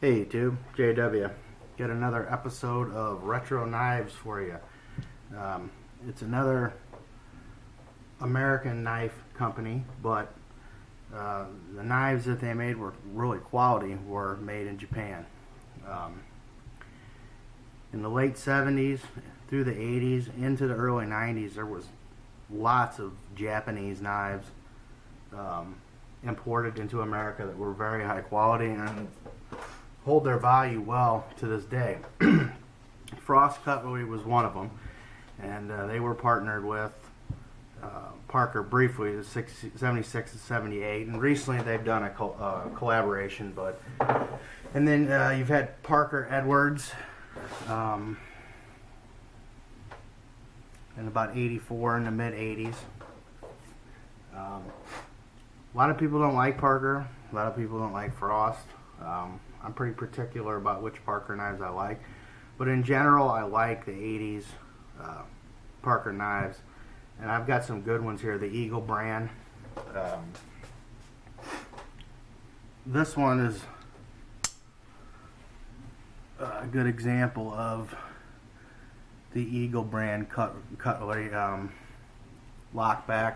Hey YouTube, JW. Got another episode of Retro Knives for you. It's another American knife company, but the knives that they made were really quality, were made in Japan. In the late 70s through the 80s into the early 90s, there was lots of Japanese knives imported into America that were very high quality and hold their value well to this day. Frost Cutlery was one of them, and they were partnered with Parker briefly in 76 and 78, and recently they've done a collaboration. And then you've had Parker-Edwards in about 84, in the mid 80s. A lot of people don't like Parker, a lot of people don't like Frost. I'm pretty particular about which Parker knives I like, but in general I like the 80s Parker knives, and I've got some good ones here. The Eagle brand. This one is a good example of the Eagle brand cutlery. Lockback,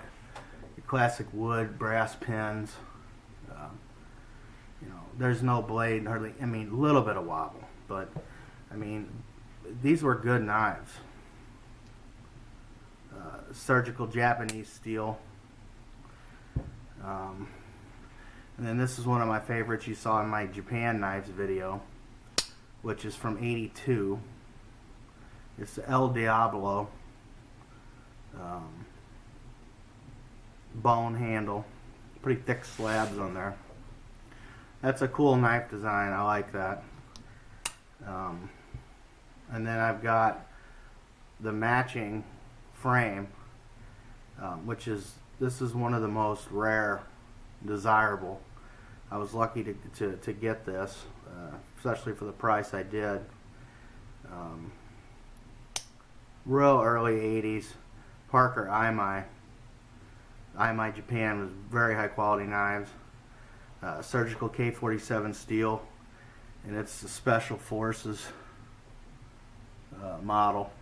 classic wood, brass pins. There's no blade, hardly, a little bit of wobble, but these were good knives. Surgical Japanese steel. And then this is one of my favorites you saw in my Japan knives video, which is from 82. It's the El Diablo bone handle, pretty thick slabs on there. That's a cool knife design. I like that. And then I've got the matching frame, this is one of the most rare, desirable. I was lucky to get this, especially for the price I did. Real early 80s, Parker Imai Japan was very high quality knives. Surgical K47 steel, and it's the Special Forces model.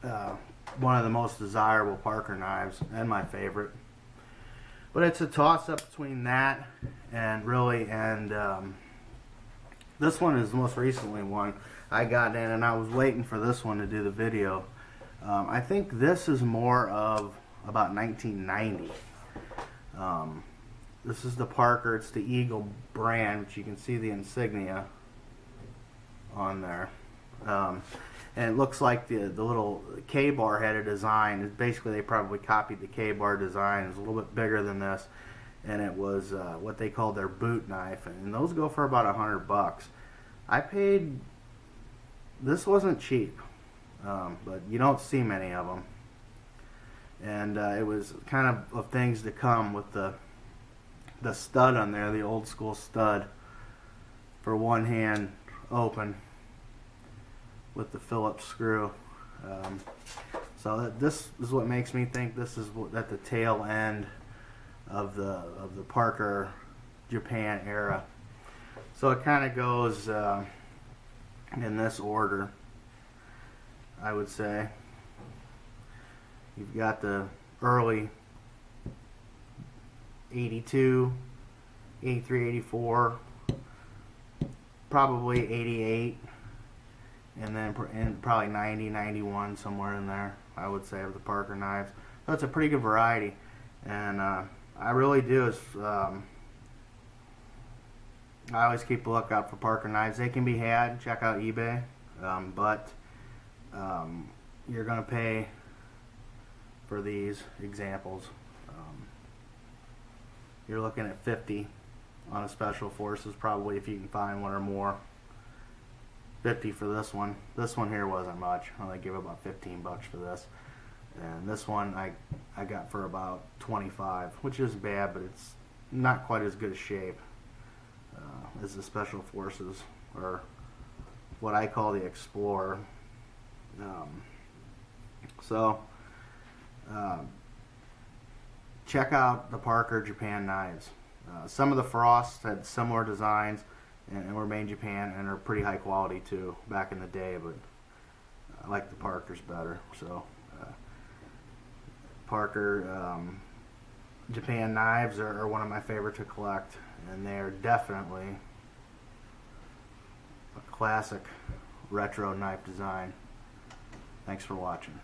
One of the most desirable Parker knives, and my favorite. But it's a toss-up between that and this one is the most recently one I got in, and I was waiting for this one to do the video. I think this is more of about 1990. This is the Parker, it's the Eagle brand, which you can see the insignia on there. And it looks like the little K-bar had a design. Basically, they probably copied the K-bar design. It was a little bit bigger than this, and it was what they called their boot knife, and those go for about $100. I paid, this wasn't cheap. But you don't see many of them, and it was kind of things to come with the stud on there, the old school stud for one hand open with the Phillips screw. So this is what makes me think this is at the tail end of the Parker Japan era. So it kind of goes in this order, I would say. You've got the early 82, 83, 84, probably 88, and then probably 90, 91, somewhere in there, I would say, of the Parker knives. So it's a pretty good variety, and I really do. I always keep a lookout for Parker knives. They can be had. Check out eBay, but you're going to pay for these examples. You're looking at $50 on a Special Forces, probably, if you can find one or more. $50 for this one. This one here wasn't much. I only give about $15 for this. And this one I got for about $25, which isn't bad, but it's not quite as good a shape as the Special Forces, or what I call the Explorer. check out the Parker Japan knives. Some of the Frosts had similar designs and were made in Japan and are pretty high quality too back in the day, but I like the Parkers better. So Parker Japan knives are one of my favorite to collect, and they're definitely a classic retro knife design. Thanks for watching.